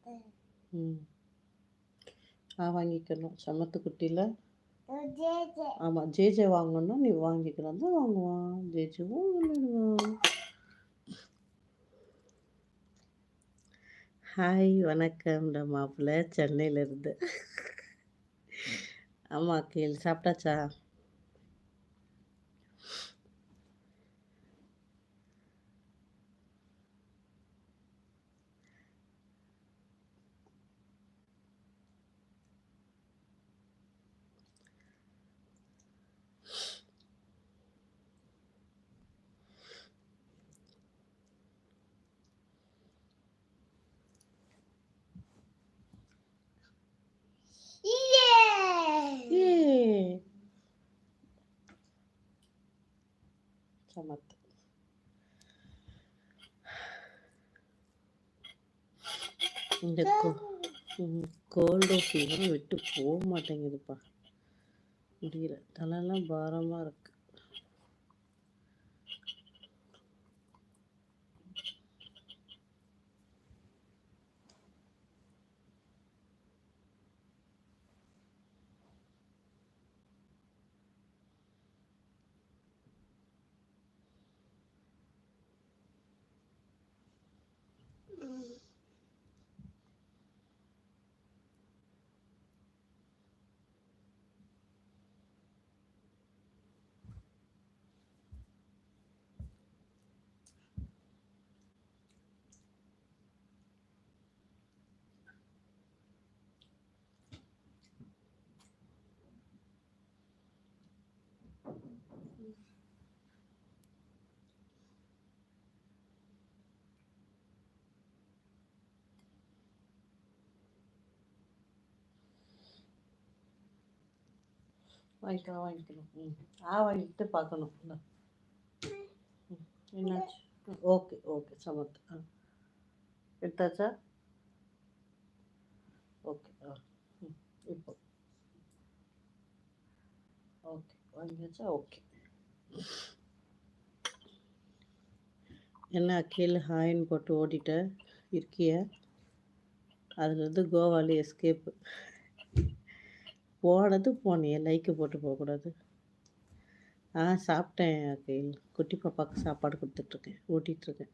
ம் வாங்கிக்கணும். சமத்து குட்டியில் ஆமாம், ஜேஜே வாங்கணும்னா நீ வாங்கிக்கலாம் தான் வாங்குவான். ஜேஜேவும் விளையாடுவான். ஹாய் வணக்கம் மாப்பிள்ளை சென்னையிலேருந்து. ஆமாம் கேள், சாப்பிட்டாச்சா? சமத்து. இந்த கோல்டு ஃபீவரும் விட்டு போக மாட்டேங்குதுப்பா. முடியல, தலையெல்லாம் பாரமாக இருக்கு. வாங்கிக்கணும். வாங்கிட்டு பார்க்கணும். என்னாச்சு? ஓகே ஓகே சமத்து. எடுத்தாச்சா? ஓகே. இப்போ ஓகே வாங்கியாச்சா? ஓகே. என்ன கீழே ஹாயின்னு போட்டு ஓடிட்ட இருக்கிய? அதுலேருந்து கோவாலி எஸ்கேப்பு. போனியே, லைக்கு போட்டு போகக்கூடாது. சாப்பிட்டேன் அகில். குட்டி பாப்பாவுக்கு சாப்பாடு கொடுத்துட்ருக்கேன், ஊட்டிகிட்ருக்கேன்.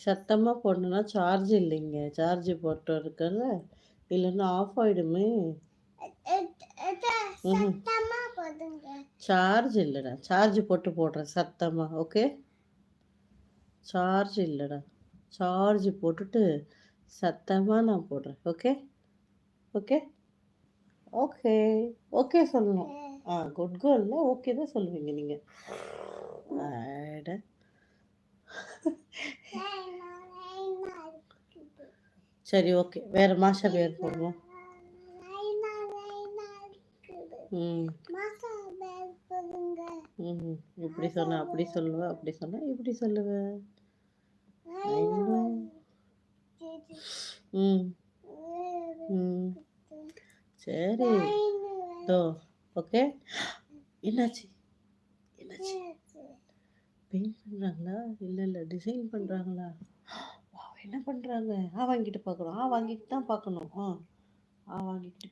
சத்தமாக போடணுன்னா சார்ஜ் இல்லைங்க. சார்ஜ் போட்டு இருக்கல, இல்லைன்னா ஆஃப் ஆகிடுமே. சார்ஜ் இல்லைடா, சார்ஜ் போட்டு போடுறேன் சத்தமாக. ஓகே, சார்ஜ் இல்லைடா, சார்ஜ் போட்டுட்டு சத்தமாக நான் போடுறேன். ஓகே ஓகே ஓகே ஓகே சொல்லணும். குட் கேர்ல ஓகே தான் சொல்லுவீங்க நீங்கள். சரி ஓகே, வேறு மாஷா பேர் போடுவோம். இப்படி சொன்ன அப்படி சொல்லுவேன், அப்படி சொன்ன இப்படி சொல்லுவேன். சரி ஓகே. என்னாச்சு? பெயிண்ட் பண்ணுறாங்களா? இல்லை டிசைன் பண்ணுறாங்களா? என்ன பண்ணுறாங்க? வாங்கிட்டு பார்க்கணும். வாங்கிட்டு தான் பார்க்கணும். வாங்கிக்கிட்டு